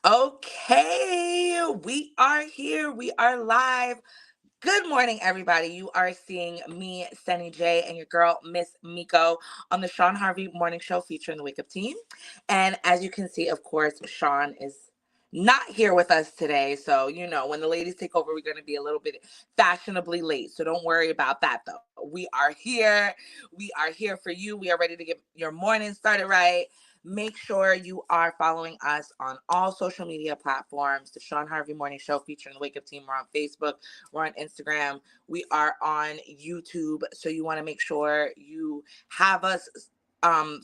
Okay, we are here. We are live. Good morning, everybody. You are seeing me, Senny J, and your girl, Miss Miko, on the Shawn Harvey Morning Show featuring the Wake Up Team. And as you can see, of course, Shawn is not here with us today. So, when the ladies take over, we're going to be a little bit fashionably late. So don't worry about that, though. We are here. We are here for you. We are ready to get your morning started right. Make sure you are following us on all social media platforms. The Shawn Harvey Morning Show featuring the Wake Up Team. We're on Facebook. We're on Instagram. We are on YouTube. So you want to make sure you have us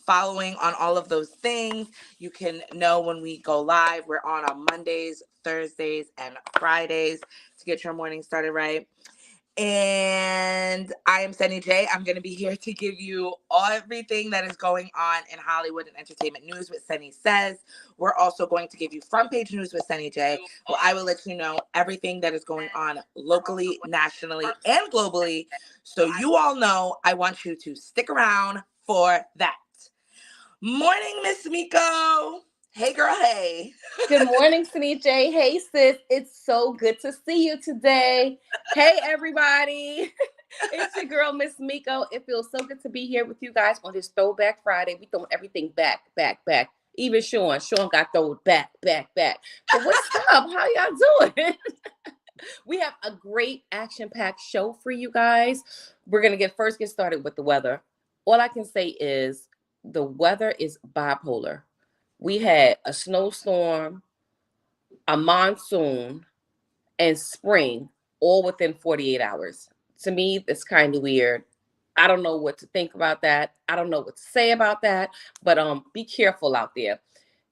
following on all of those things. You can know when we go live. We're on Mondays, Thursdays, and Fridays to get your morning started right. And I am Senny J. I'm going to be here to give you everything that is going on in Hollywood and entertainment news with Senny Says. We're also going to give you front page news with Senny J, where I will let you know everything that is going on locally, nationally, and globally. So you all know I want you to stick around for that. Morning, Miss Miko. Hey, girl, hey. Good morning, Sunny J. Hey, sis. It's so good to see you today. Hey, everybody. It's your girl, Miss Miko. It feels so good to be here with you guys on this Throwback Friday. We throwing everything back, back, back. Even Sean. Sean got thrown back, back, back. But what's up? How y'all doing? We have a great action-packed show for you guys. We're going to get started with the weather. All I can say is the weather is bipolar. We had a snowstorm, a monsoon, and spring all within 48 hours. To me, it's kind of weird. I don't know what to think about that. I don't know what to say about that, but be careful out there.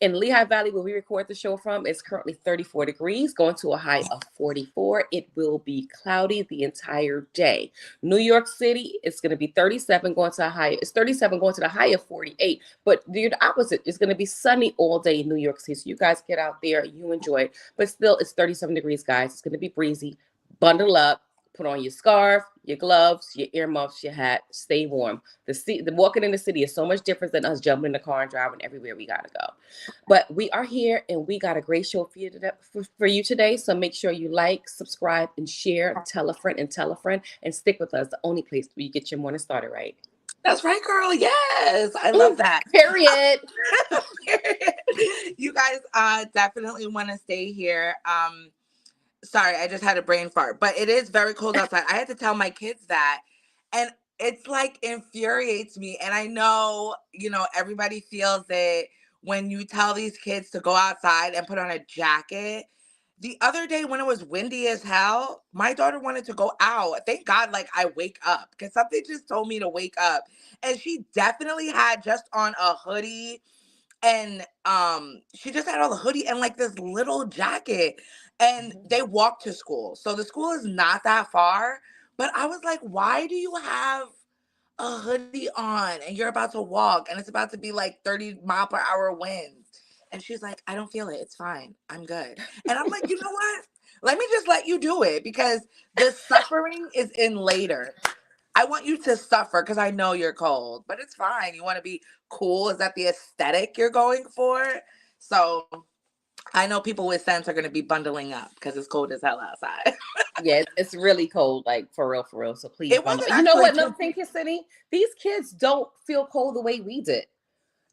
In Lehigh Valley, where we record the show from, it's currently 34 degrees, going to a high of 44. It will be cloudy the entire day. New York City, it's going to be 37, going to a high. It's 37, going to the high of 48. But the opposite, it's going to be sunny all day in New York City. So you guys get out there, you enjoy it. But still, it's 37 degrees, guys. It's going to be breezy. Bundle up. Put on your scarf, your gloves, your earmuffs, your hat. Stay warm. The walking in the city is so much different than us jumping in the car and driving everywhere we gotta go. But we are here, and we got a great show for you today. For you today, so make sure you like, subscribe, and share. Tell a friend, and stick with us. The only place where you get your morning started right. That's right, girl. Yes, I love that. Period. You guys definitely want to stay here. Sorry, I just had a brain fart, but it is very cold outside. I had to tell my kids that, and it's like infuriates me. And I know, everybody feels it when you tell these kids to go outside and put on a jacket. The other day when it was windy as hell, my daughter wanted to go out. Thank God, like I wake up because something just told me to wake up. And she definitely had just on a hoodie, and she just had on the hoodie and like this little jacket, and they walked to school, so the school is not that far, but I was like, why do you have a hoodie on and you're about to walk and it's about to be like 30-mile-per-hour winds? And she's like, I don't feel it, it's fine, I'm good. And I'm like, you know what, let me just let you do it, because the suffering is in later. I want you to suffer because I know you're cold, but it's fine. You want to be cool. Is that the aesthetic you're going for? So I know people with sense are going to be bundling up because it's cold as hell outside. Yeah, it's really cold, like for real, for real. So please It bundle. wasn't You know actually what? too Another thing, City, these kids don't feel cold the way we did.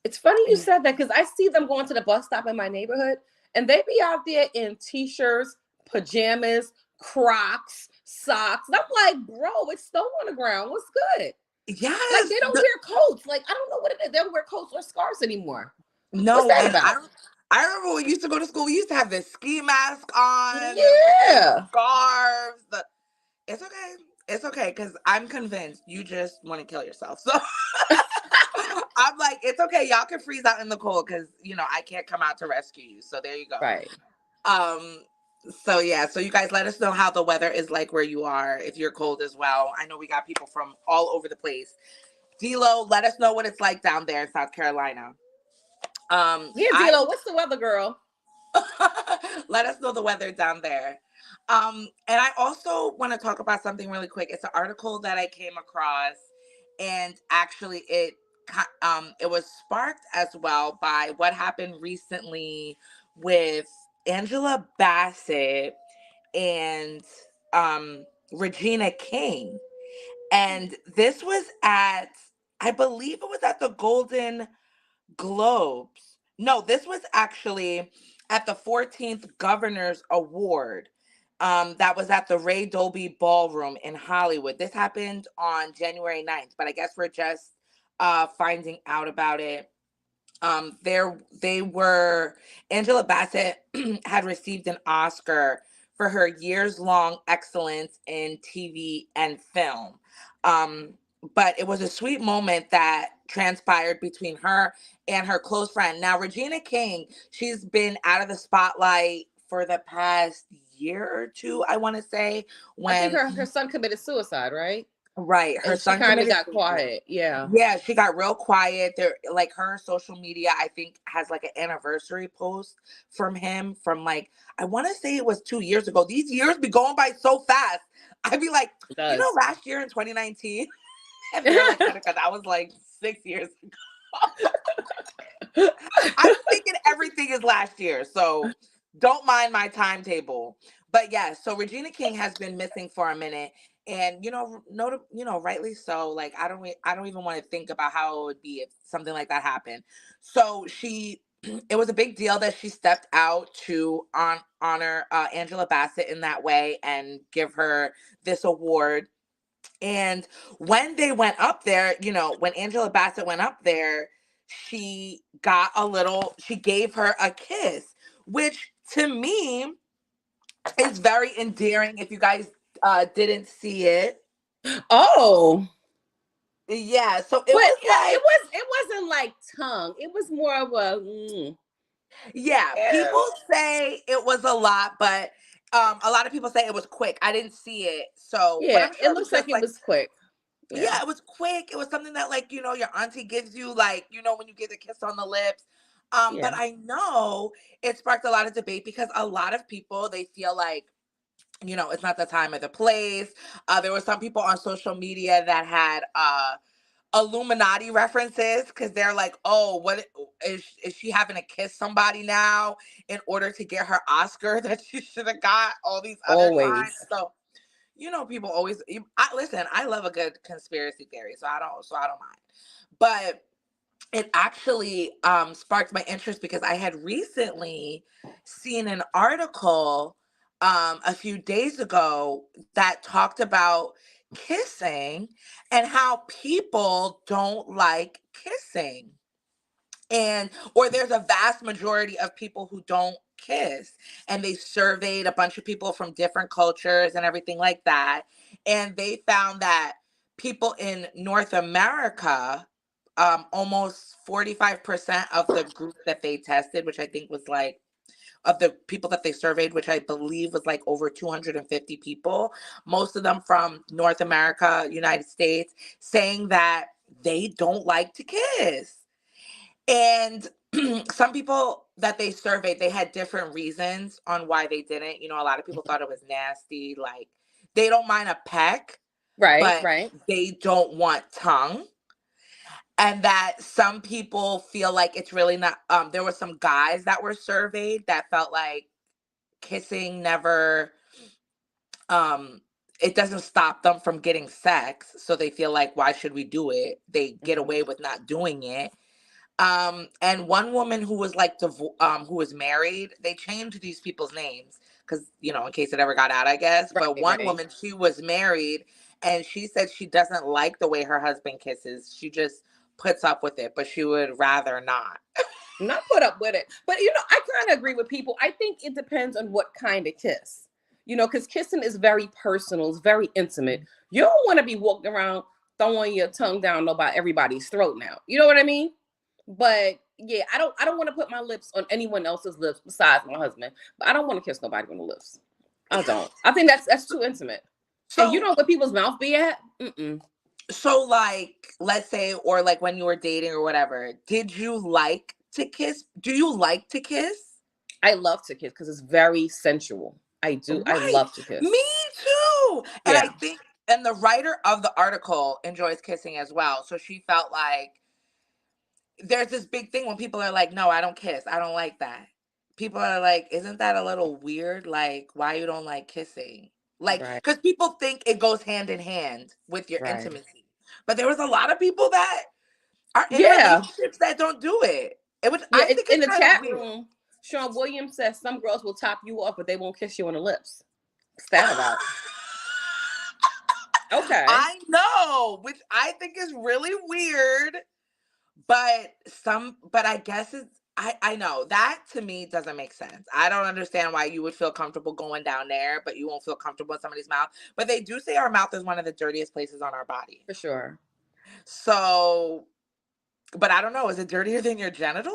It's funny you said that because I see them going to the bus stop in my neighborhood, and they be out there in t-shirts, pajamas, Crocs, socks. And I'm like, bro, it's snow on the ground. What's good? Like Yes. they don't wear coats. Like I don't know what it is. They don't wear coats or scarves anymore. What's No, that and about? I remember when we used to go to school, we used to have the ski mask on, the freaking Yeah. scarves. It's okay. It's okay, because I'm convinced you just want to kill yourself. So I'm like, it's okay. Y'all can freeze out in the cold because, I can't come out to rescue you. So there you go. Right. Um, so yeah, so you guys let us know how the weather is like where you are, if you're cold as well. I know we got people from all over the place. D-Lo, let us know what it's like down there in South Carolina. Yeah, I D'Lo, what's the weather, girl? let us know the weather down there. And I also want to talk about something really quick. It's an article that I came across, and actually it was sparked as well by what happened recently with Angela Bassett and Regina King. And this was at, I believe it was at the Golden Globes. No, this was actually at the 14th Governor's Award. That was at the Ray Dolby Ballroom in Hollywood. This happened on January 9th, but I guess we're just finding out about it. There they were Angela Bassett had received an Oscar for her years long excellence in TV and film. Um, but it was a sweet moment that transpired between her and her close friend. Now, Regina King, she's been out of the spotlight for the past year or two, I want to say, I think when her son committed suicide, right? right, her And she son kind of committed got suicide. quiet. Yeah. Yeah, she got real quiet. There, like her social media, I think has like an anniversary post from him from like I want to say it was 2 years ago. These years be going by so fast. I'd be like, It you know, does. last year in 2019, and they're like, Monica, that was like 6 years ago. I'm thinking everything is last year, so don't mind my timetable. But yeah, so Regina King has been missing for a minute, and rightly so. Like I don't even want to think about how it would be if something like that happened. So she, it was a big deal that she stepped out to honor Angela Bassett in that way and give her this award. And when they went up there, when Angela Bassett went up there, she gave her a kiss, which to me is very endearing. If you guys didn't see it. Oh, Yeah, so it but was it like, was it wasn't like tongue. It was more of a yeah, people ew. say it was a lot, but a lot of people say it was quick. I didn't see it. So, but Yeah, I'm it sure it was looks like just it like, was quick. Yeah. yeah, it was quick. It was something that like, your auntie gives you, like, when you get a kiss on the lips. But Yeah. I know it sparked a lot of debate because a lot of people, they feel like, it's not the time or the place. There were some people on social media that had Illuminati references because they're like, oh, what is she having to kiss somebody now in order to get her Oscar that she should have got all these other times? Always. So people always. Listen. I love a good conspiracy theory, so I don't mind. But it actually sparked my interest because I had recently seen an article a few days ago that talked about kissing and how people don't like kissing, and or there's a vast majority of people who don't kiss, and they surveyed a bunch of people from different cultures and everything like that, and they found that people in North America, almost 45% of the group that they tested, which I think was like of the people that they surveyed, which I believe was like over 250 people, most of them from North America, United States, saying that they don't like to kiss. And some people that they surveyed, they had different reasons on why they didn't. A lot of people thought it was nasty. Like they don't mind a peck, Right, but right. they don't want tongue. And that some people feel like it's really not. There were some guys that were surveyed that felt like kissing never, um, it doesn't stop them from getting sex. So they feel like, why should we do it? They get Mhm. away with not doing it. And one woman who was like who was married, they changed these people's names because in case it ever got out, I guess. But Right, one right. woman, she was married, and she said she doesn't like the way her husband kisses. She just puts up with it, but she would rather not. Not put up with it. But I kind of agree with people. I think it depends on what kind of kiss. Because kissing is very personal, it's very intimate. You don't want to be walking around throwing your tongue down nobody everybody's throat now. You know what I mean? But yeah, I don't want to put my lips on anyone else's lips besides my husband. But I don't want to kiss nobody on the lips. I don't. I think that's too intimate. And you So, know where people's mouth be at? Mm-mm. like, let's say, or like when you were dating or whatever, did you like to kiss? Do you like to kiss? I love to kiss because it's very sensual. I do. I Right. love to Me kiss. too. And I Yeah. think, and the writer of the article enjoys kissing as well. So she felt like there's this big thing when people are like, no, I don't kiss. I don't like that. people are like, isn't that a little weird? Like, why you don't like kissing? Like, Right. because people think it goes hand in hand with your Right. intimacy. But there was a lot of people that are in Yeah. relationships that don't do it. Which Yeah. I think is In the kind of chat weird. room, Sean Williams says some girls will top you off, but they won't kiss you on the lips. What's that about? Okay. I know, which I think is really weird. But I guess I know that to me doesn't make sense. I don't understand why you would feel comfortable going down there, but you won't feel comfortable in somebody's mouth. But they do say our mouth is one of the dirtiest places on our body. For sure. So, but I don't know. Is it dirtier than your genitals?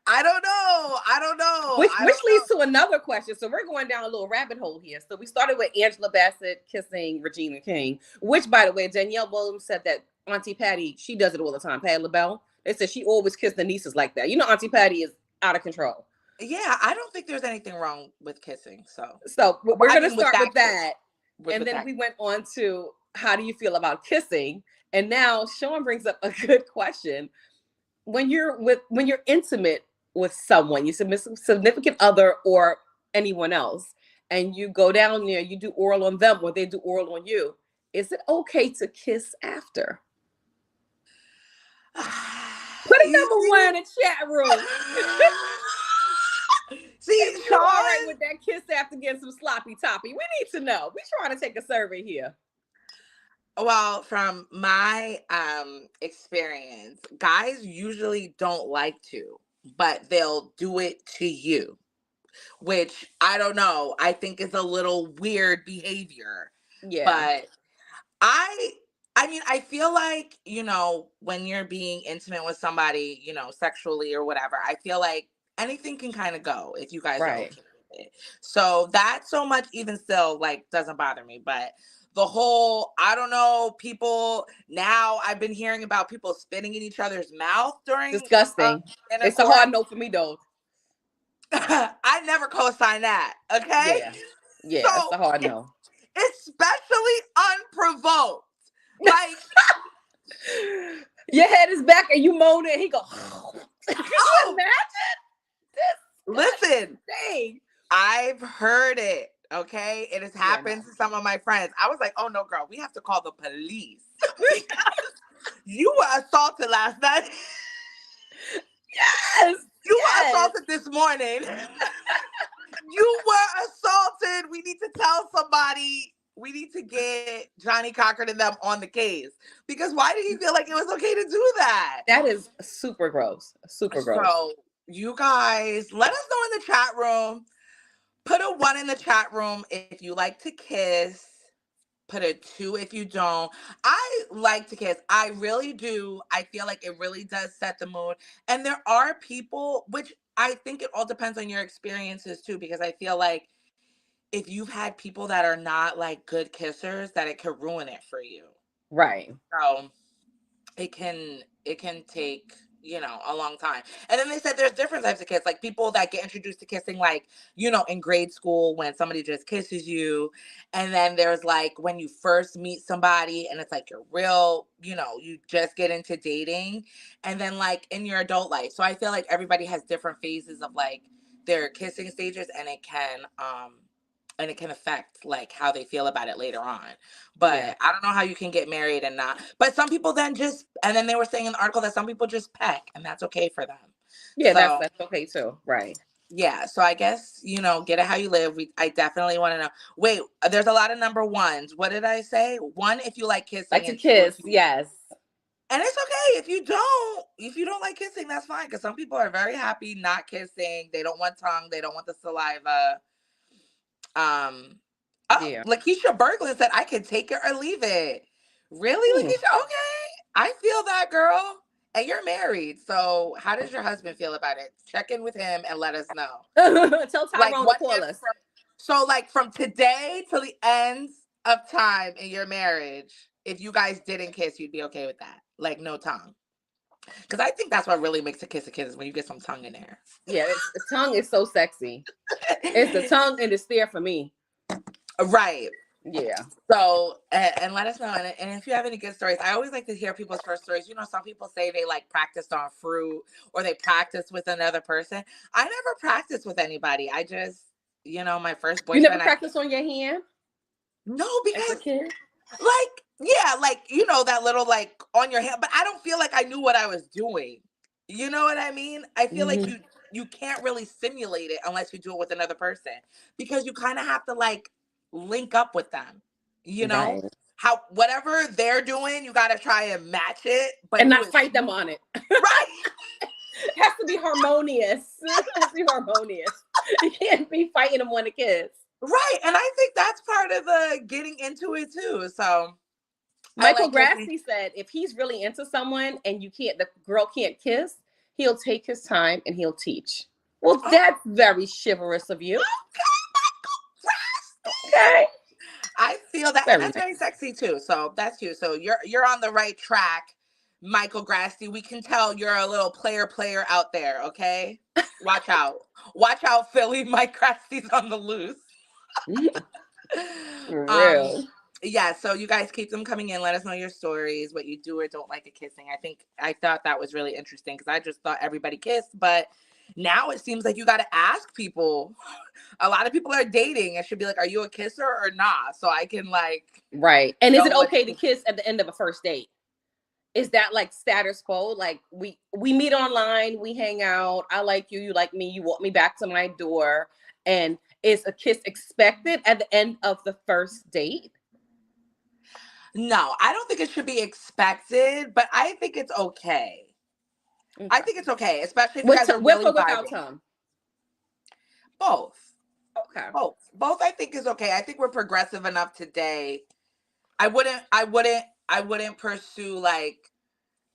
I don't know. I don't know. Which I which don't leads to know. another question. So we're going down a little rabbit hole here. So we started with Angela Bassett kissing Regina King, which, by the way, Danielle Williams said that Auntie Patty, she does it all the time. Patty LaBelle, they said she always kissed the nieces like that. You know, Auntie Patty is out of control. Yeah, I don't think there's anything wrong with kissing. So, So we're I going to mean, with start that with kiss, that. And with then that. we went on to how do you feel about kissing? And now Sean brings up a good question. When you're intimate with someone, you significant other or anyone else, and you go down there, you do oral on them or they do oral on you. Is it okay to kiss after? Put a You number see? one in the chat room. See, If you all right Sean. with that kiss after getting some sloppy toppy, we need to know. We're trying to take a survey here. Well, from my experience, guys usually don't like to, but they'll do it to you, which I don't know, I think is a little weird behavior. Yeah. But I I mean, I feel like, when you're being intimate with somebody, sexually or whatever, I feel like anything can kind of go if you guys are Right. okay with it. So that so much even still like doesn't bother me, but the whole, I don't know, people now I've been hearing about people spitting in each other's mouth during Disgusting. It's a intercourse. hard no for me though. I never co-sign that, okay? Yeah. Yeah, it's So, a hard no. especially unprovoked. Like, Your head is back and you moan it. He go. Could you oh, imagine this listen, thing? I've heard it. Okay. It has Yeah, happened no. to some of my friends. I was like, oh no, girl, we have to call the police. You were assaulted last night. Yes. You were Yes. assaulted this morning. You were assaulted. We need to tell somebody. We need to get Johnny Cochran and them on the case. Because why did he feel like it was okay to do that? That is super gross. Super gross. So, you guys, let us know in the chat room. Put a 1 in the chat room if you like to kiss. Put a 2 if you don't. I like to kiss. I really do. I feel like it really does set the mood. And there are people, which I think it all depends on your experiences too, because I feel like if you've had people that are not like good kissers, that it could ruin it for you. Right. So it can take, a long time. And then they said there's different types of kiss, like people that get introduced to kissing like, in grade school when somebody just kisses you. And then there's like when you first meet somebody and it's like you're real, you just get into dating, and then like in your adult life. So I feel like everybody has different phases of like their kissing stages, and it can affect like how they feel about it later on. Yeah. But I don't know how you can get married and not. But some people then just, and then they were saying in the article that some people just peck and that's okay for them. Yeah, So that's okay too. Right. yeah, so I guess, get it how you live. I definitely want to know. Wait, there's a lot of number ones. What did I say? 1 if you like Like kissing, to and 2 if kiss. you, Yes. and it's okay if you don't. If you don't like kissing, that's fine. Because some people are very happy not kissing. They don't want tongue. They don't want the saliva. Um, oh, Yeah. Lakeisha Berglund said, I can take it or leave it. Really, Hmm. Lakeisha? Okay. I feel that, girl. And you're married. So how does your husband feel about it? Check in with him and let us know. Tell Like, Tyrone to what call if us. from today till the end of time in your marriage, if you guys didn't kiss, you'd be okay with that? Like, no tongue. Because I think that's what really makes a kiss is when you get some tongue in there. Yeah, the tongue is so sexy. It's the tongue and the stare for me. Right. Yeah. So, and let us know. And if you have any good stories, I always like to hear people's first stories. You know, some people say they like practiced on fruit or they practiced with another person. I never practiced with anybody. I just, my first You never boyfriend, practiced on your hand no, as a because kid? like, yeah, like, that little like on your hand, but I don't feel like I knew what I was doing. You know what I mean? I feel like Hmm. you can't really simulate it unless you do it with another person because you kind of have to like link up with them. You know? Right. How whatever they're doing, you got to try and match it, but And do not it fight them smooth. on it. Right. It has to be harmonious. It has to be harmonious. You can't be fighting them on the kids. Right. And I think that's part of the getting into it too. So, I Michael like kissing. Grassi said if he's really into someone and the girl can't kiss, he'll take his time and he'll teach. Well, Oh, that's very chivalrous of you. okay. Okay. I feel that, and Very that's very nice. sexy too. So that's you. So you're on the right track, Michael Grassi. We can tell you're a little player out there. Okay, watch out, Philly. Mike Grassi's on the loose. For um, real. yeah. So you guys keep them coming in. Let us know your stories, what you do or don't like at kissing. I thought that was really interesting because I just thought everybody kissed, but now it seems like you got to ask people. A lot of people are dating and should be like, "Are you a kisser or not?" So I can like Right. And is know it what okay to to. kiss at the end of a first date? Is that like status quo? Like we meet online, we hang out, I like you, you like me, you walk me back to my door, and is a kiss expected at the end of the first date? No, I don't think it should be expected, but I think it's okay. I Okay. think it's okay, especially if you guys are With really or without vibing. tongue? Both. Okay. Both I think is okay. I think we're progressive enough today. I wouldn't pursue like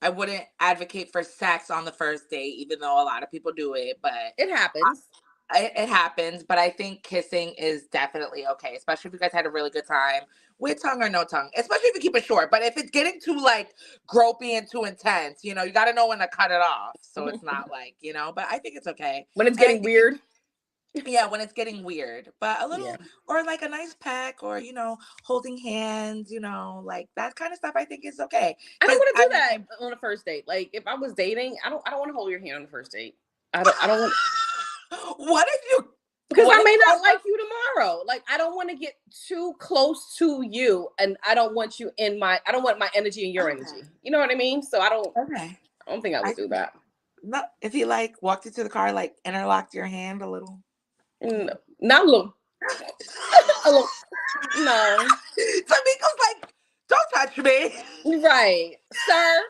I wouldn't advocate for sex on the first date, even though a lot of people do it, but It happens. it happens. But I think kissing is definitely okay, especially if you guys had a really good time with tongue or no tongue, especially if you keep it short. But if it's getting too like gropey and too intense, you got to know when to cut it off. So it's not like, but I think it's okay. When it's And I getting think weird. yeah, when it's getting weird, but a Yeah. little, or like a nice peck, or holding hands, like that kind of stuff. I think is okay I don't because want to I do mean, that on a first date. Like if I was dating, I don't want to hold your hand on the first date. I don't want what if you, because what I if may you not guys like you tomorrow. Like I don't want to get too close to you, and I don't want you in my. I don't want my energy and your are okay, energy. You know what I mean? So I don't. okay. I don't think I I would do can that. no. If you like walked into the car, like interlocked your hand a little. No, not a little. A little. No. Tamika's like, don't touch me. Right, sir.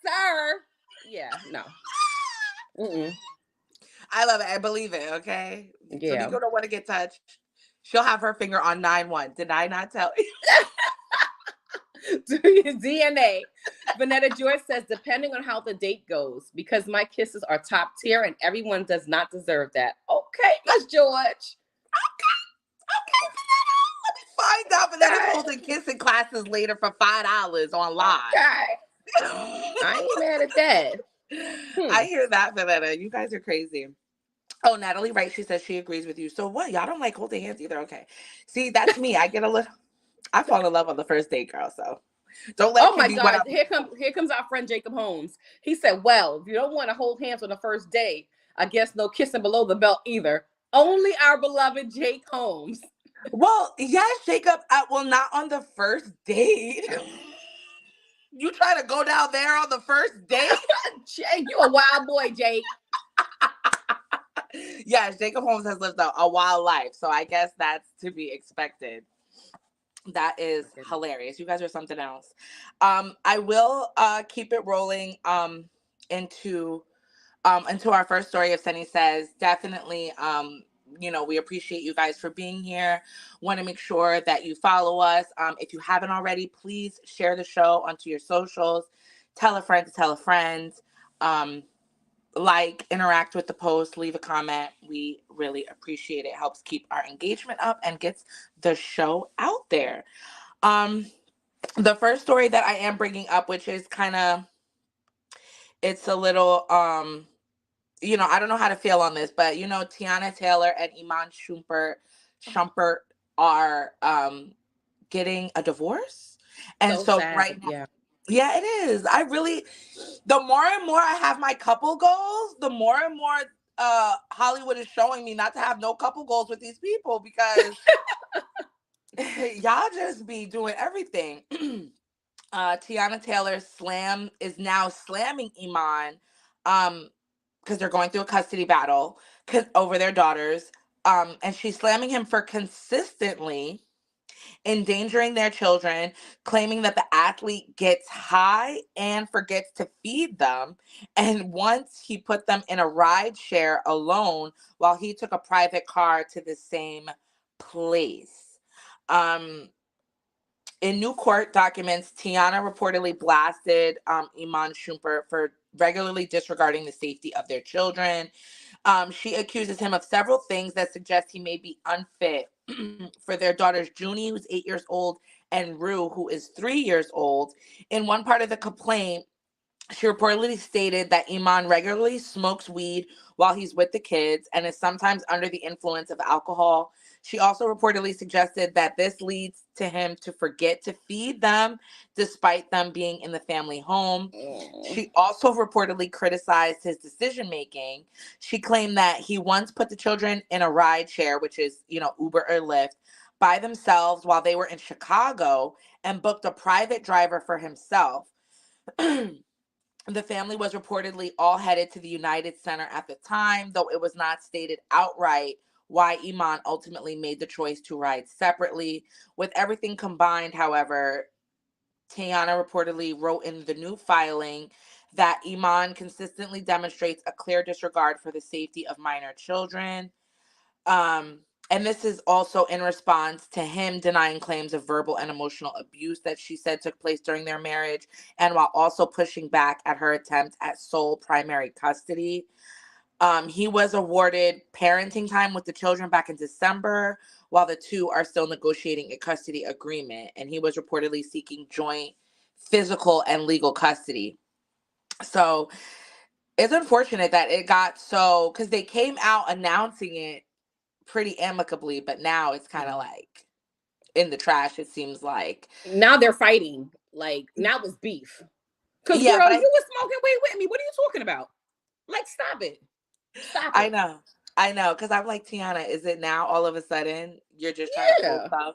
Sir. Yeah. No. Mm-mm. I love it. I believe it. Okay. Yeah. Tamika don't want to get touched. She'll have her finger on 9-1. Did I not tell you? DNA. Vanetta Joyce says, depending on how the date goes, because my kisses are top tier and everyone does not deserve that. Okay, Miss George. Find out, but then it's Okay. holding kissing classes later for $5 on live. Okay. I ain't mad at that. I Hmm. hear that, Vanetta. You guys are crazy. Oh, Natalie Wright, she says she agrees with you. So what? Y'all don't like holding hands either? Okay. See, that's me. I fall in love on the first date, girl. So don't let Oh Kim my be what God. I'm. Here comes our friend Jacob Holmes. He said, well, if you don't want to hold hands on the first date, I guess no kissing below the belt either. Only our beloved Jake Holmes. Well, yes, Jacob. Well, not on the first date. You try to go down there on the first date? Jake, you a wild boy, Jake. Yes, Jacob Holmes has lived a wild life, so I guess that's to be expected. That is hilarious. You guys are something else. I will keep it rolling into into our first story of Senny says definitely we appreciate you guys for being here. Want to make sure that you follow us. If you haven't already, please share the show onto your socials. Tell a friend to tell a friend. Um, like, interact with the post, leave a comment. We really appreciate it. Helps keep our engagement up and gets the show out there. Um, the first story that I am bringing up, which is kind of, it's a little I don't know how to feel on this, but Tiana Taylor and Iman Shumpert are getting a divorce. And So so sad. right now, Yeah. yeah, it is. I really, the more and more I have my couple goals, the more and more Hollywood is showing me not to have no couple goals with these people because y'all just be doing everything. Tiana Taylor slam is now slamming Iman, um, because they're going through a custody battle over their daughters. And she's slamming him for consistently endangering their children, claiming that the athlete gets high and forgets to feed them. And once he put them in a ride share alone while he took a private car to the same place. Um, in new court documents, Tiana reportedly blasted Iman Shumpert for regularly disregarding the safety of their children. She accuses him of several things that suggest he may be unfit for their daughters, Junie, who's 8 years old, and Rue, who is 3 years old. In one part of the complaint, she reportedly stated that Iman regularly smokes weed while he's with the kids and is sometimes under the influence of alcohol. She also reportedly suggested that this leads to him to forget to feed them despite them being in the family home. Mm. She also reportedly criticized his decision making. She claimed that he once put the children in a ride share, which is, Uber or Lyft, by themselves while they were in Chicago and booked a private driver for himself. The family was reportedly all headed to the United Center at the time, though it was not stated outright why Iman ultimately made the choice to ride separately. With everything combined, however, Tayana reportedly wrote in the new filing that Iman consistently demonstrates a clear disregard for the safety of minor children. Um, and this is also in response to him denying claims of verbal and emotional abuse that she said took place during their marriage, and while also pushing back at her attempt at sole primary custody. He was awarded parenting time with the children back in December, while the two are still negotiating a custody agreement, and he was reportedly seeking joint physical and legal custody. So it's unfortunate that it got so, because they came out announcing it pretty amicably, but now it's kind of like in the trash, it seems like. Now they're fighting. Like now it's beef. Cause Yeah, girl, but you was smoking weed with me. What are you talking about? Like, stop it. Stop I it. know. I know, because I'm like, Tiana, is it now all of a sudden you're just trying to pull Yeah. stuff?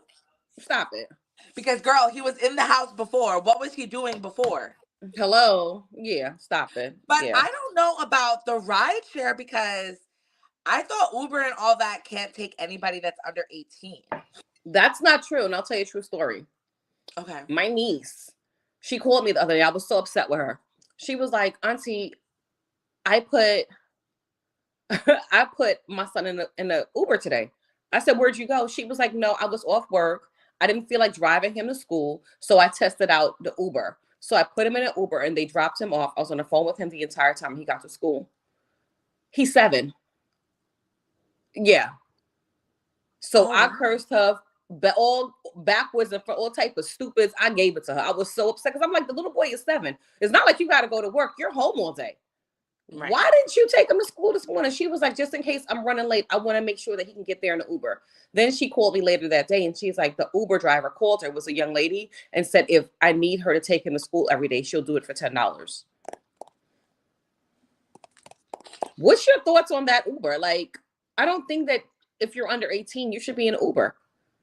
Stop it. Because, girl, he was in the house before. What was he doing before? Hello. Yeah. Stop it. But Yeah. I don't know about the ride share because I thought Uber and all that can't take anybody that's under 18. That's not true. And I'll tell you a true story. Okay. My niece, she called me the other day. I was so upset with her. She was like, Auntie, I put I put my son in the Uber today. I said, where'd you go? She was like, no, I was off work. I didn't feel like driving him to school. So I tested out the Uber. So I put him in an Uber and they dropped him off. I was on the phone with him the entire time he got to school. He's 7. Yeah. So Oh, I wow. cursed her all backwards and for all type of stupids. I gave it to her. I was so upset because I'm like, the little boy is 7. It's not like you got to go to work. You're home all day. Right. Why didn't you take him to school this morning? She was like, just in case I'm running late, I want to make sure that he can get there in the Uber. Then she called me later that day and she's like, the Uber driver called her, was a young lady, and said, if I need her to take him to school every day, she'll do it for $10. What's your thoughts on that Uber? Like, I don't think that if you're under 18, you should be in Uber.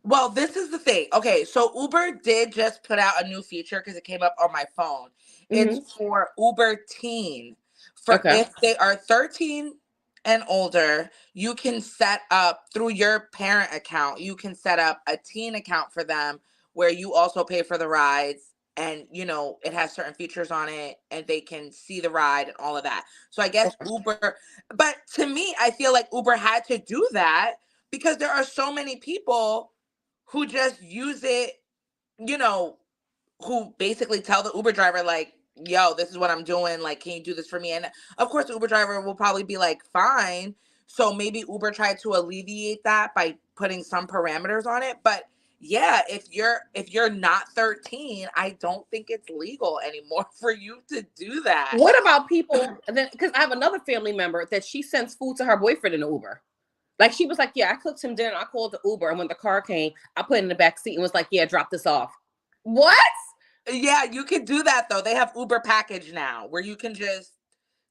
Well, this is the thing. Okay, so Uber did just put out a new feature because it came up on my phone. It's Mm-hmm. for Uber Teen. For Okay. if they are 13 and older, you can set up through your parent account, you can set up a teen account for them where you also pay for the rides and it has certain features on it and they can see the ride and all of that. So I guess Okay. Uber, but to me, I feel like Uber had to do that because there are so many people who just use it, you know, who basically tell the Uber driver, like, yo, this is what I'm doing. Like, can you do this for me? And of course, the Uber driver will probably be like, fine. So maybe Uber tried to alleviate that by putting some parameters on it. But yeah, if you're not 13, I don't think it's legal anymore for you to do that. What about people then? Because I have another family member that she sends food to her boyfriend in the Uber. Like she was like, yeah, I cooked him dinner. I called the Uber, and when the car came, I put it in the back seat and was like, yeah, drop this off. What? Yeah, you can do that though. They have Uber package now where you can just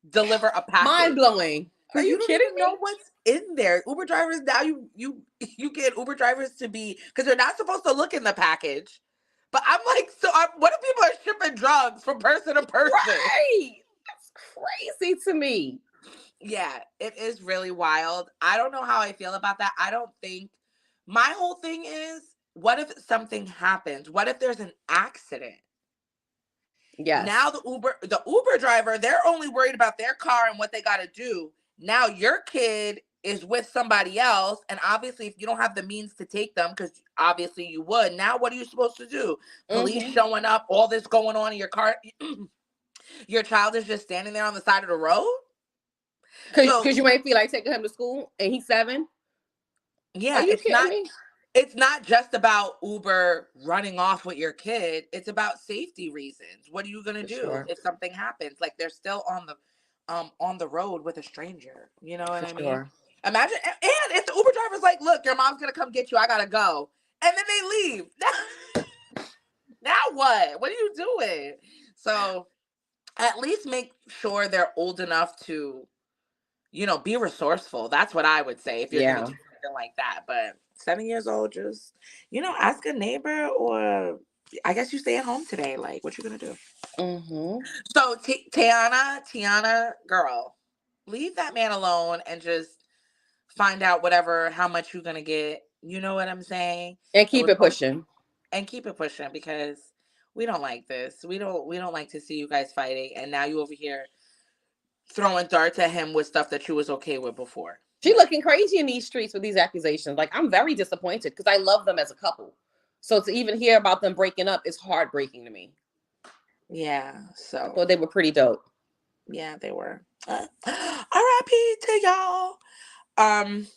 deliver a Mind package. blowing. Are And you you don't kidding even me? know what's in there. Uber drivers now you get Uber drivers to be because they're not supposed to look in the package. But I'm like, what if people are shipping drugs from person to person? Right. That's crazy to me. Yeah, it is really wild. I don't know how I feel about that. I don't think my whole thing is what if something happens? What if there's an accident? Now Yes. the Uber driver, they're only worried about their car and what they got to do. Now your kid is with somebody else, and obviously if you don't have the means to take them, because obviously you would, now what are you supposed to do? Police Mm-hmm. showing up, all this going on in your car. Your child is just standing there on the side of the road. So Because you might feel like taking him to school and he's 7. Are yeah, you kidding me? it's not just about Uber running off with your kid. It's about safety reasons. What are you gonna For do sure. if something happens? Like they're still on the road with a stranger. You know what For I mean? sure. Imagine, and if the Uber driver's like, "Look, your mom's gonna come get you. I gotta go," and then they leave. Now what? What are you doing? So at least make sure they're old enough to be resourceful. That's what I would say if you're gonna Yeah. do something like that. But 7 years old, just ask a neighbor, or I guess you stay at home today. Like, what you gonna do? Mm-hmm. So, Tiana, girl, leave that man alone and just find out how much you're gonna get. You know what I'm saying? And It keep was it pushing. and keep it pushing because we don't like this. We don't like to see you guys fighting, and now you over here throwing darts at him with stuff that you was okay with before. She looking crazy in these streets with these accusations. Like, I'm very disappointed because I love them as a couple. So to even hear about them breaking up is heartbreaking to me. Yeah, I so thought they were pretty dope. yeah, they were. R.I.P. to y'all. Um,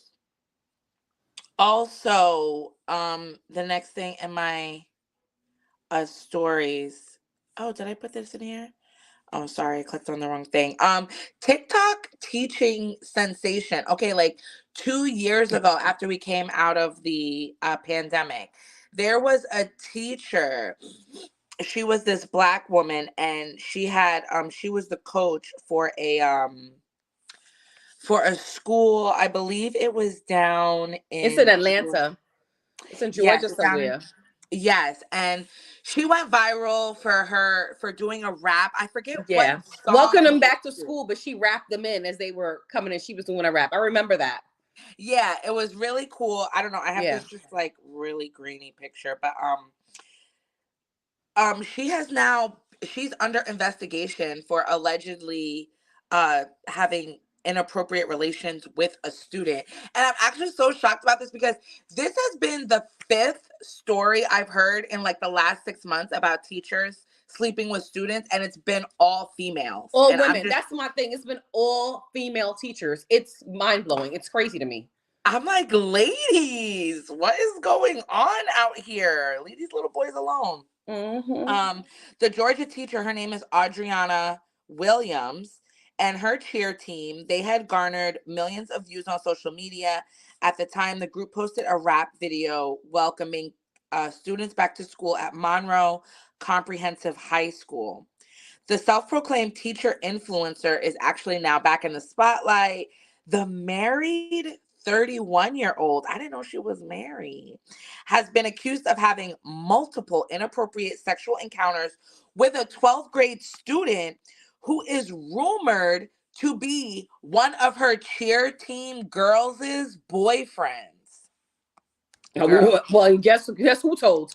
Also, the next thing in my stories. Oh, did I put this in here? Oh, sorry, I clicked on the wrong thing. TikTok teaching sensation. Okay, like 2 years ago, after we came out of the pandemic, there was a teacher. She was this black woman, and she was the coach for a school. I believe it was down It's in in Atlanta. It's in Georgia yes, it's down in somewhere. yes, and she went viral for doing a rap. I forget what Yeah. song Welcome she them was back to doing. school, but she wrapped them in as they were coming in. She was doing a rap. I remember that. Yeah, it was really cool. I don't know. I have Yeah. this just like really grainy picture, but she's under investigation for allegedly having inappropriate relations with a student. And I'm actually so shocked about this because this has been the fifth story I've heard in like the last 6 months about teachers sleeping with students, and it's been all females. All And women. That's my thing. It's been all female teachers. It's mind blowing. It's crazy to me. I'm like, ladies, what is going on out here? Leave these little boys alone. Mm-hmm. Um, the Georgia teacher, her name is Adriana Williams, and her cheer team, they had garnered millions of views on social media. At the time, the group posted a rap video welcoming students back to school at Monroe Comprehensive High School. The self proclaimed teacher influencer is actually now back in the spotlight. The married 31-year-old, I didn't know she was married, has been accused of having multiple inappropriate sexual encounters with a 12th grade student who is rumored to be one of her cheer team girls' boyfriends. Girl. Well, guess who told?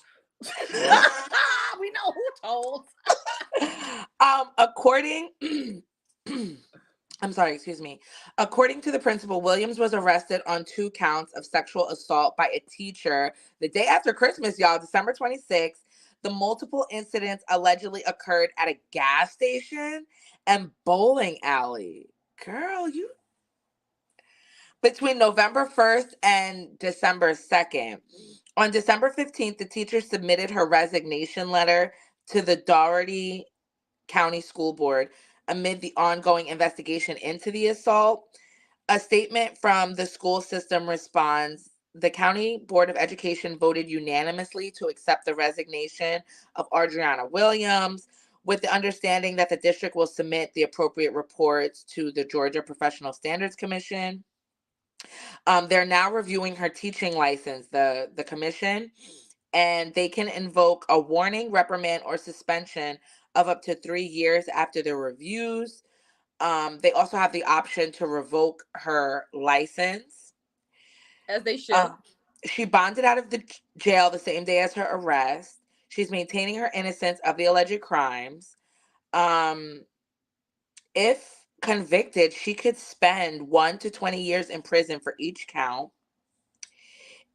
We know who told. According I'm sorry, excuse me. According to the principal, Williams was arrested on 2 counts of sexual assault by a teacher the day after Christmas, y'all, December 26th. The multiple incidents allegedly occurred at a gas station and bowling alley. Girl, you between November 1st and December 2nd. On December 15th, the teacher submitted her resignation letter to the Dougherty County School Board amid the ongoing investigation into the assault. A statement from the school system responds: the County Board of Education voted unanimously to accept the resignation of Adriana Williams, with the understanding that the district will submit the appropriate reports to the Georgia Professional Standards Commission. They're now reviewing her teaching license, the commission, and they can invoke a warning, reprimand, or suspension of up to 3 years after the reviews. They also have the option to revoke her license. As they should. Um, she bonded out of the jail the same day as her arrest. She's maintaining her innocence of the alleged crimes. Um, if convicted, she could spend 1 to 20 years in prison for each count.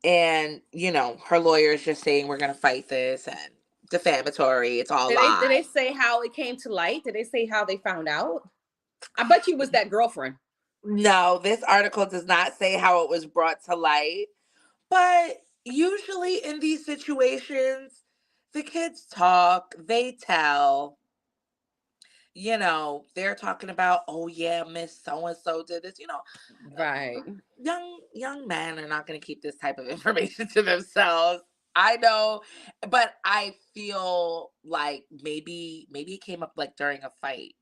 And, her lawyer is just saying, we're going to fight this and defamatory. It's all Did they lies. say how it came to light? Did they say how they found out? I bet you it was that girlfriend. No, this article does not say how it was brought to light. But usually in these situations, the kids talk, they tell, they're talking about, oh yeah, Miss So and so did this. Right. Young men are not going to keep this type of information to themselves. I know, but I feel like maybe it came up like during a fight,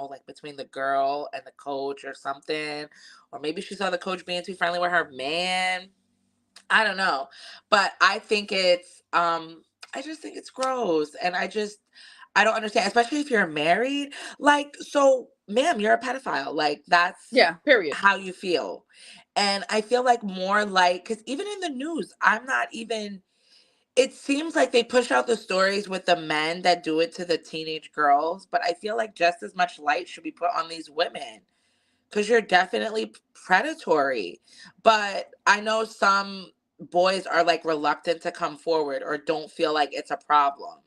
like between the girl and the coach or something, or maybe she saw the coach being too friendly with her man. I don't know. But I just think it's gross. And I don't understand, especially if you're married. Like, so ma'am, you're a pedophile. Like, that's Yeah, period. how you feel. And I feel like more like, because even in the news, I'm not even, it seems like they push out the stories with the men that do it to the teenage girls, but I feel like just as much light should be put on these women, because you're definitely predatory. But I know some boys are like reluctant to come forward or don't feel like it's a problem.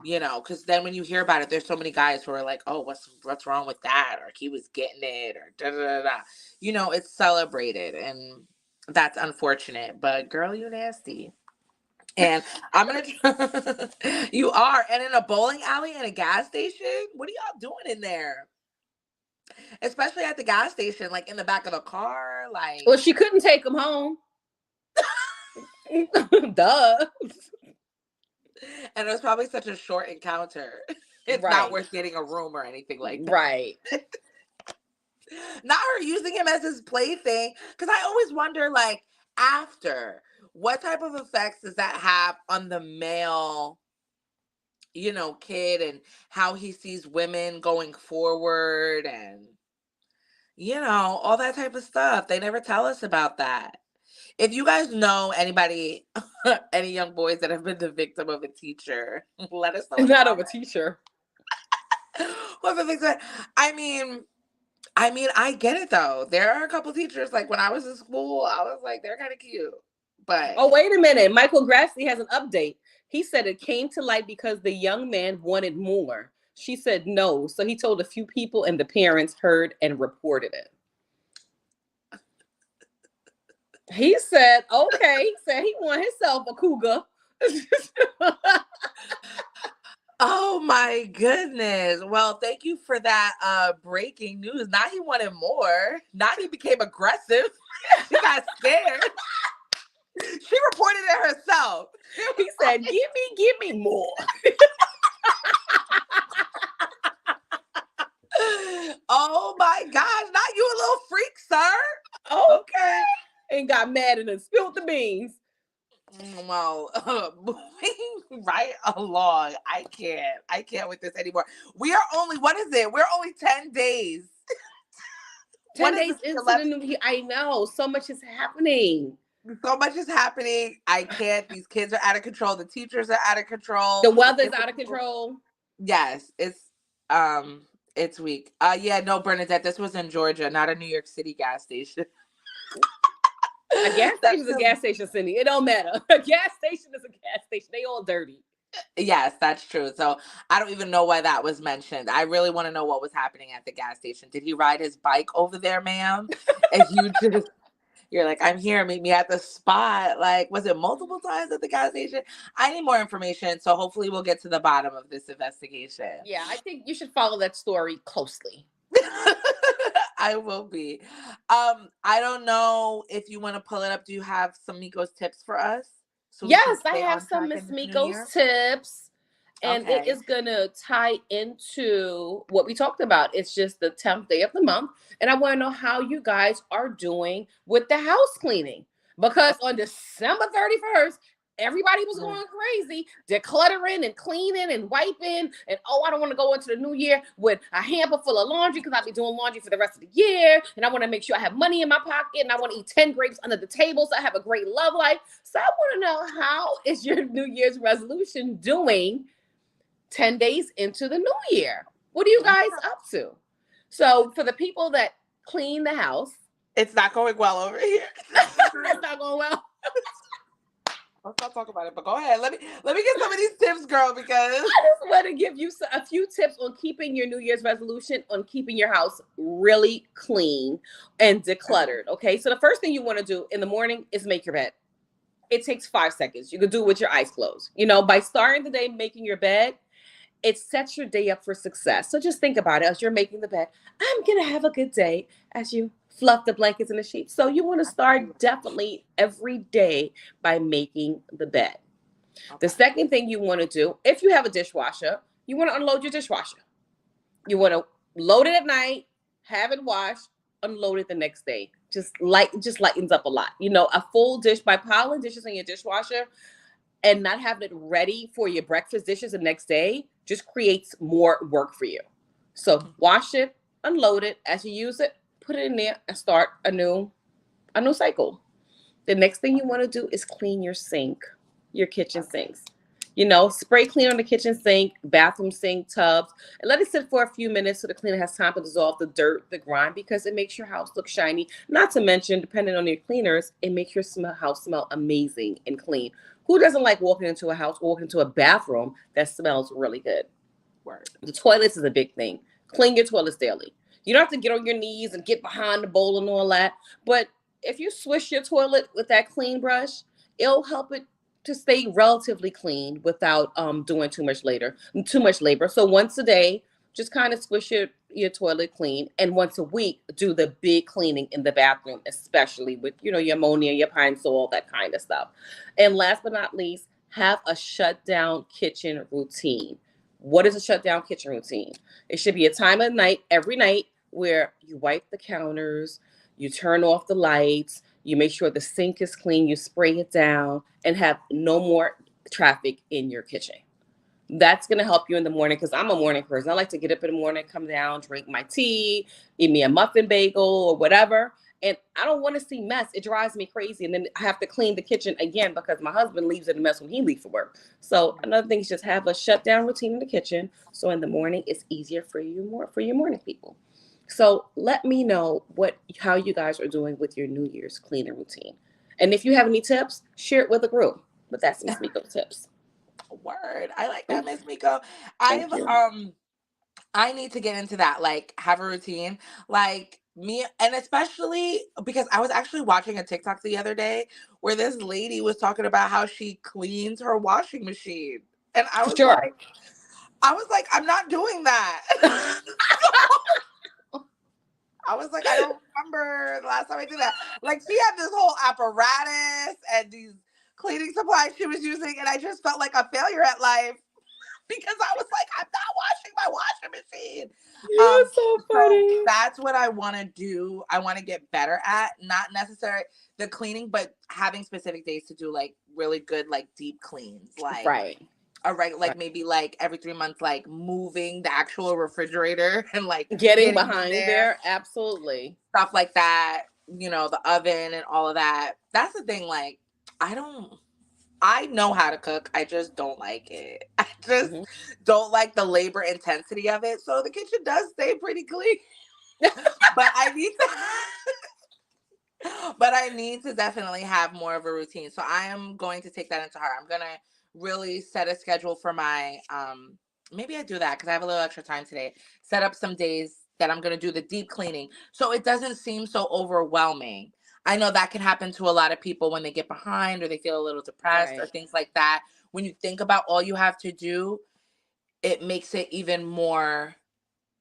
Yeah. Because then when you hear about it, there's so many guys who are like, "Oh, what's wrong with that?" Or he was getting it, or da da da da. It's celebrated, and that's unfortunate. But girl, you nasty. And I'm gonna. You are, and in a bowling alley and a gas station. What are y'all doing in there? Especially at the gas station, like in the back of the car, like. Well, she couldn't take him home. Duh. And it was probably such a short encounter. It's not Right. worth getting a room or anything like that. Right. Not her using him as his plaything. Because I always wonder, like, after, what type of effects does that have on the male, kid, and how he sees women going forward, and, all that type of stuff. They never tell us about that. If you guys know anybody, any young boys that have been the victim of a teacher, let us know in the Not of a comments. teacher. What if it's like, I mean, I get it though. There are a couple teachers, like when I was in school, I was like, they're kind of cute. But Oh, wait a minute. Michael Grassley has an update. He said it came to light because the young man wanted more. She said no. So he told a few people, and the parents heard and reported it. He said, okay. He said he wanted himself a cougar. oh my goodness. Well, thank you for that breaking news. Now he wanted more. Now he became aggressive. She got scared. She reported it herself. He said, give me more. Oh my gosh. Not you, a little freak, sir. Okay. Okay. And got mad and then spilled the beans. Well, moving right along. I can't with this anymore. We are only, what is it? We're only 10 days. 10 What is days this? into the 11? new year. I know. So much is happening. So much is happening. I can't. These kids are out of control. The teachers are out of control. The The weather's out of principals. control. Yes, it's weak. Yeah, no, Bernadette, this was in Georgia, not a New York City gas station. A gas station That's is a gas station, Senny. It don't matter. A gas station is a gas station. They all dirty. Yes, that's true. So I don't even know why that was mentioned. I really want to know what was happening at the gas station. Did he ride his bike over there, ma'am? And you're like, I'm here, meet me at the spot. Like, was it multiple times at the gas station? I need more information. So hopefully we'll get to the bottom of this investigation. Yeah, I think you should follow that story closely. I will be. I don't know if you want to pull it up. Do you have some Miko's tips for us so we can Yes, I stay have on some track in Miss this new Miko's year? tips, and it Okay. is gonna tie into what we talked about. It's just the 10th day of the month, and I want to know how you guys are doing with the house cleaning because on December 31st, everybody was Yeah. going crazy, decluttering and cleaning and wiping, and oh, I don't want to go into the new year with a hamper full of laundry because I'll be doing laundry for the rest of the year, and I want to make sure I have money in my pocket, and I want to eat 10 grapes under the table so I have a great love life. So I want to know, how is your New Year's resolution doing 10 days into the new year? What are you guys up to? So for the people that clean the house, It's not going well over here. it's not going well. Let's not talk about it, but go ahead. Let me get some of these tips, girl, because I just want to give you a few tips on keeping your New Year's resolution, on keeping your house really clean and decluttered. Okay. So the first thing you want to do in the morning is make your bed. It takes 5 seconds. You can do it with your eyes closed. By starting the day making your bed, it sets your day up for success. So just think about it as you're making the bed. I'm going to have a good day as you fluff the blankets and the sheets. So you want to start definitely every day by making the bed. The okay. second thing you want to do, if you have a dishwasher, you want to unload your dishwasher. You want to load it at night, have it washed, unload it the next day. Just lightens up a lot. A full dish, by piling dishes in your dishwasher and not having it ready for your breakfast dishes the next day, just creates more work for you. So wash it, unload it. As you use it, put it in there and start a new cycle. The next thing you want to do is clean your sink, your kitchen Okay. sinks. Spray clean on the kitchen sink, bathroom sink, tubs, and let it sit for a few minutes so the cleaner has time to dissolve the dirt, the grime, because it makes your house look shiny. Not to mention, depending on your cleaners, it makes your house smell amazing and clean. Who doesn't like walking into a house, walking into a bathroom that smells really good? Word. The toilets is a big thing. Clean your toilets daily. You don't have to get on your knees and get behind the bowl and all that. But if you swish your toilet with that clean brush, it'll help it to stay relatively clean without doing too much labor. So once a day, just kind of squish your toilet clean, and once a week, do the big cleaning in the bathroom, especially with your ammonia, your pine sol, that kind of stuff. And last but not least, have a shutdown kitchen routine. What is a shutdown kitchen routine? It should be a time of night, every night, where you wipe the counters, you turn off the lights, you make sure the sink is clean, you spray it down, and have no more traffic in your kitchen. That's going to help you in the morning, because I'm a morning person. I like to get up in the morning, come down, drink my tea, eat me a muffin bagel or whatever. And I don't want to see mess. It drives me crazy. And then I have to clean the kitchen again because my husband leaves it a mess when he leaves for work. So another thing is just have a shutdown routine in the kitchen. So in the morning, it's easier for your morning people. So let me know how you guys are doing with your New Year's cleaning routine. And if you have any tips, share it with the group. But that's Miss Miko's tips. Word. I like that, Oh, Miss Miko. I've thank you. I need to get into that, like have a routine. Like me, and especially because I was actually watching a TikTok the other day where this lady was talking about how she cleans her washing machine. And Sure. I was like, I'm not doing that. I was like, I don't remember the last time I did that. Like she had this whole apparatus and these cleaning supplies she was using, and I just felt like a failure at life because I was like, I'm not washing my washing machine. You're so So funny. that's what I want to do. I want to get better at, not necessarily the cleaning, but having specific days to do like really good, like deep cleans, like Right. like Right. maybe like every 3 months, like moving the actual refrigerator and like Getting getting in behind there, there, absolutely. stuff like that. The oven and all of that. That's the thing. Like, I don't. I know how to cook. I just don't like it. I just Hmm. don't like the labor intensity of it. So the kitchen does stay pretty clean. But I need to but I need to definitely have more of a routine. So I am going to take that into heart. I'm going to really set a schedule for my maybe I do that cuz I have a little extra time today. Set up some days that I'm going to do the deep cleaning so it doesn't seem so overwhelming. I know that can happen to a lot of people when they get behind or they feel a little depressed or Right. things like that. When you think about all you have to do, it makes it even more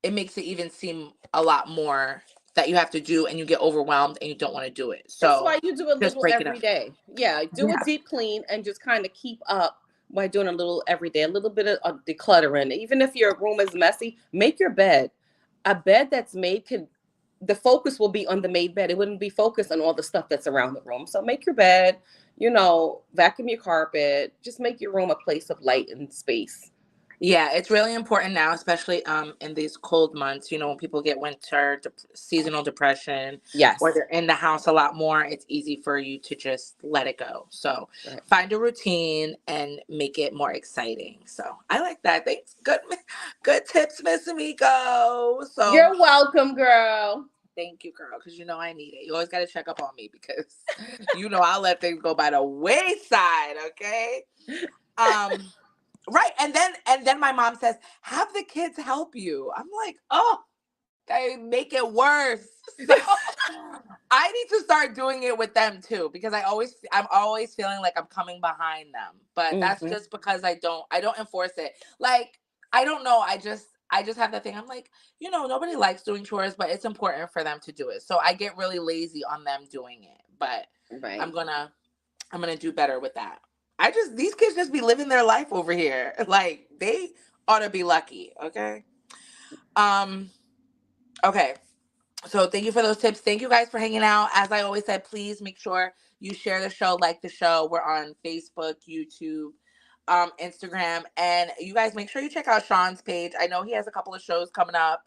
it makes it even seem a lot more that you have to do and you get overwhelmed and you don't want to do it. That's So why you do a just little break it every up. day. Yeah, do a Yeah. deep clean and just kind of keep up by doing a little every day, a little bit of decluttering. Even if your room is messy, make your bed. A bed that's made could the focus will be on the made bed. It wouldn't be focused on all the stuff that's around the room. So make your bed, vacuum your carpet, just make your room a place of light and space. Yeah, it's really important now, especially in these cold months. When people get seasonal depression, or Yes. they're in the house a lot more, it's easy for you to just let it go. So Right. find a routine and make it more exciting. So I like that. Thanks. Good, good tips, Miss Miko. So You're welcome, girl. thank you, girl, because I need it. You always got to check up on me because I'll let things go by the wayside. Okay. Um. Right. And then my mom says, have the kids help you. I'm like, oh, they make it worse. So I need to start doing it with them too, because I'm always feeling like I'm coming behind them. But that's Hmm. just because I don't enforce it. Like, I don't know. I just have that thing. I'm like, nobody likes doing chores, but it's important for them to do it. So I get really lazy on them doing it. But I'm Right. gonna I'm gonna do better with that. These kids just be living their life over here. Like, they ought to be lucky. Okay. Um. Okay. So thank you for those tips. Thank you guys for hanging out. As I always said, please make sure you share the show, like the show. We're on Facebook, YouTube, Instagram, and you guys make sure you check out Shawn's page. I know he has a couple of shows coming up.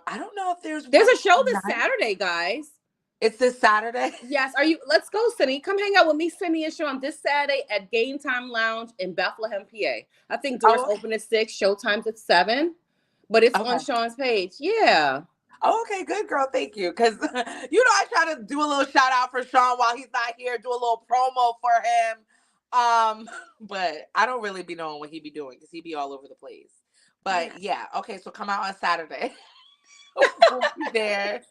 I don't know if there's There's one a show this tonight. Saturday, guys. It's this Saturday. Yes, are you? Let's go, Senny. Come hang out with me, Senny and Sean this Saturday at Game Time Lounge in Bethlehem, PA. I think doors Oh, okay. open at 6, showtime's at 7, but it's on Okay. Sean's page. Yeah. Oh, okay, good girl. Thank you. Because, I try to do a little shout out for Shawn while he's not here, do a little promo for him. But I don't really be knowing what he be doing because he be all over the place. Yeah. But yeah, okay, so come out on Saturday. We'll be there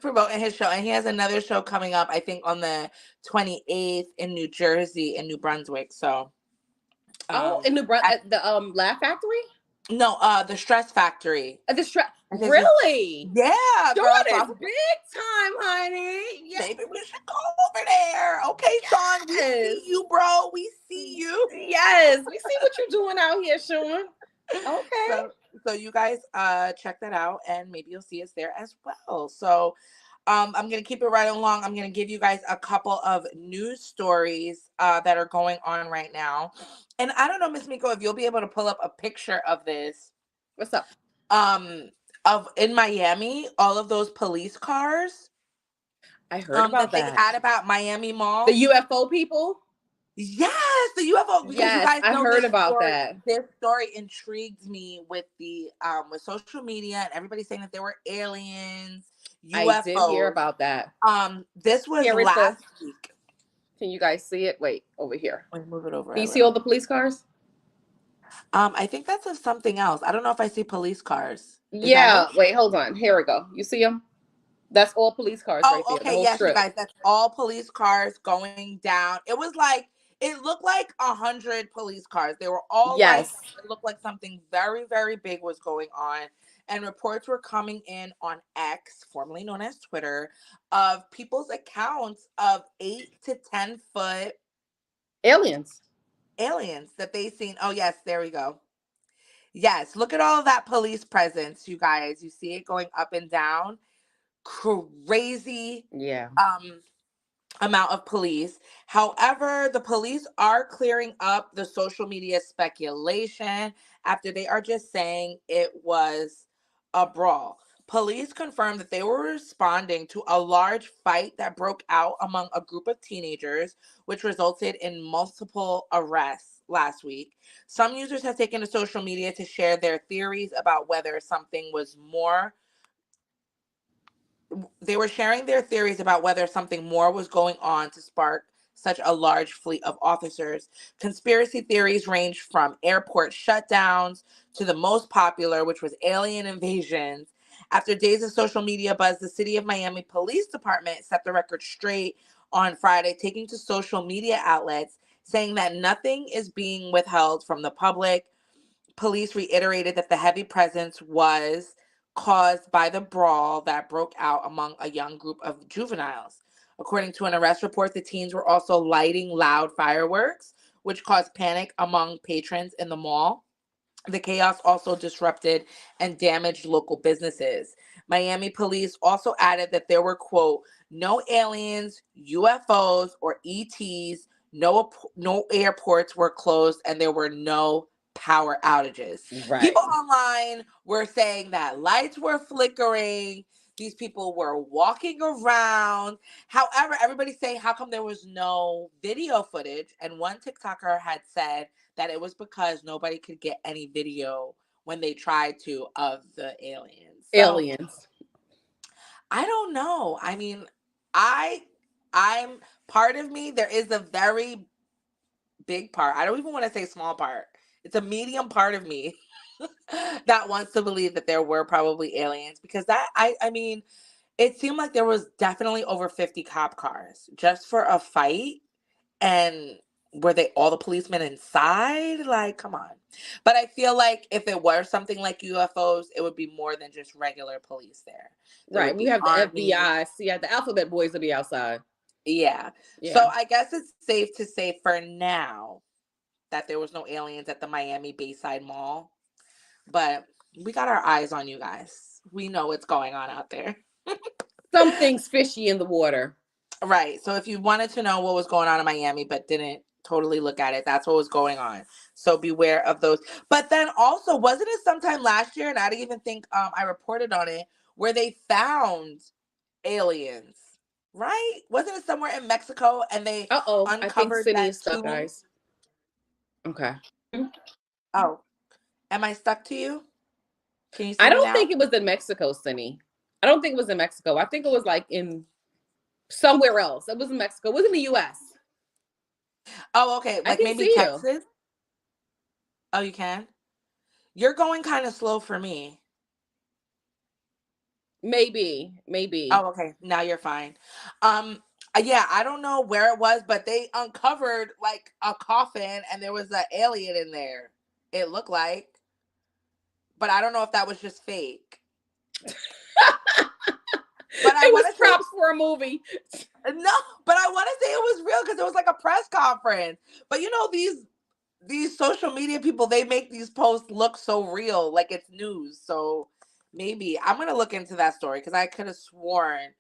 promoting his show. And he has another show coming up, I think, on the 28th in New Jersey, in New Brunswick. So, Oh, um, in at the Laugh Factory? no, the Stress Factory. At the I think it's, Really? yeah, girl. Sean So is I'm big time, honey. Yeah. maybe we should go over there. Okay, Shawn, we Yes. see you, bro. We see you. Yes. We see what you're doing out here, Sean. Okay. So so you guys check that out and maybe you'll see us there as well. So I'm gonna keep it right along. I'm gonna give you guys a couple of news stories that are going on right now. And I don't know, Miss Miko, if you'll be able to pull up a picture of this. What's up? Um of in Miami, all of those police cars I heard that about they that. had about Miami The Mall. UFO people? Yes, the UFO, because you Yes, guys I know heard this about story. that. This story intrigued me with the with social media and everybody saying that there were aliens, I did hear UFOs. about that. This was Here is the. last week. Can you guys see it? Wait, over here. Let me move it over Can a you see all little. the police cars? I think that's of something else. I don't know if I see police cars. Is that Yeah. it? Wait, hold on. Here we go. You see them? That's all police cars right Oh, there. The okay. whole Yes, you strip. guys. That's all police cars going down. It looked like 100 police cars. They were all lined Yes. up. It looked like something very, very big was going on. And reports were coming in on X, formerly known as Twitter, of people's accounts of 8 to 10 foot Aliens. aliens that they seen. Oh, yes, there we go. Yes, look at all of that police presence, you guys. You see it going up and down. Crazy. Yeah. Um, Amount of police. However, the police are clearing up the social media speculation after they are just saying it was a brawl. Police confirmed that they were responding to a large fight that broke out among a group of teenagers, which resulted in multiple arrests last week. Some users have taken to social media to share their theories about whether something was more they were sharing their theories about whether something more was going on to spark such a large fleet of officers. Conspiracy theories ranged from airport shutdowns to the most popular, which was alien invasions. After days of social media buzz, the City of Miami Police Department set the record straight on Friday, taking to social media outlets saying that nothing is being withheld from the public. Police reiterated that the heavy presence was, caused by the brawl that broke out among a young group of juveniles. According to an arrest report, the teens were also lighting loud fireworks, which caused panic among patrons in the mall. The chaos also disrupted and damaged local businesses. Miami police also added that there were, quote, no aliens, UFOs, or ETs, no airports were closed, and there were no power outages. Right. People online were saying that lights were flickering. These people were walking around. However, everybody's saying, how come there was no video footage? And one TikToker had said that it was because nobody could get any video when they tried to of the aliens. So Aliens. I don't know. I mean, I I'm part of me, there is a very big part. I don't even want to say small part. It's a medium part of me that wants to believe that there were probably aliens because I mean, it seemed like there was definitely over 50 cop cars just for a fight. And were they all the policemen inside? Like, come on. But I feel like if it were something like UFOs, it would be more than just regular police there. There Right. would We be have the army. FBI. See, the alphabet boys will be outside. Yeah. So Yeah. I guess it's safe to say for now that there was no aliens at the Miami Bayside Mall. But we got our eyes on you guys. We know what's going on out there. Something's fishy in the water. Right. So if you wanted to know what was going on in Miami but didn't totally look at it, that's what was going on. So beware of those. But then also, wasn't it sometime last year, and I didn't even think I reported on it, where they found aliens, right? Wasn't it somewhere in Mexico and they Uh-oh. I think uncovered Senny that is stuck, tomb? guys. Okay. Oh, am I stuck to you? Can you I see me don't now? think it was in Mexico, Senny. I don't think it was in Mexico. I think it was like in somewhere else. It was in Mexico. It was in the US. Oh, okay. I Like can maybe see you. Texas? Oh, you can? You're going kind of slow for me. Maybe. Maybe. Oh, okay. Now you're fine. Yeah, I don't know where it was, but they uncovered like a coffin and there was an alien in there. It looked like, but I don't know if that was just fake. But I It was want to say props for a movie. no, but I want to say it was real because it was like a press conference. But you know these social media people, they make these posts look so real, like it's news. So maybe I'm gonna look into that story because I could have sworn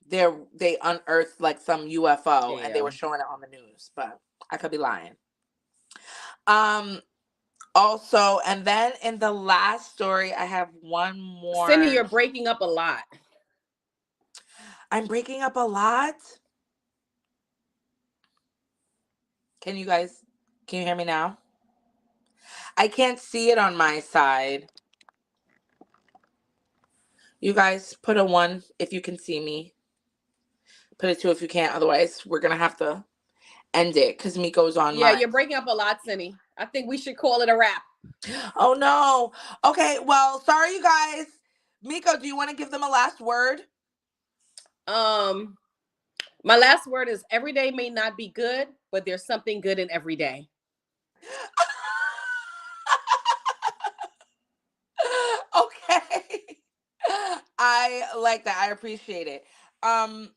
they unearthed like some UFO and they Yeah. were showing it on the news, but I could be lying. Um Also, and then in the last story I have one Cindy, more. you're breaking up a lot. I'm breaking up a lot. Can you guys can you hear me now? I can't see it on my side. You guys put a 1 if you can see me. Put a 2 if you can't. Otherwise, we're gonna have to end it because Miko's on Yeah, my. you're breaking up a lot, Cindy. I think we should call it a wrap. Oh no. Okay, well, sorry you guys. Miko, do you want to give them a last word? Um, my last word is every day may not be good, but there's something good in every day. Okay. I like that. I appreciate it. Um,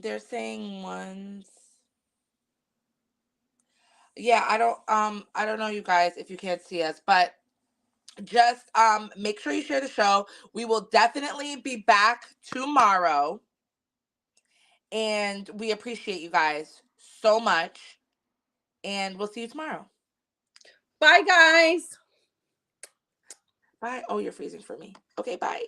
they're saying once. Yeah, I don't know you guys if you can't see us, but just make sure you share the show. We will definitely be back tomorrow. And we appreciate you guys so much. And we'll see you tomorrow. Bye, guys. Bye. Oh, you're freezing for me. Okay, bye.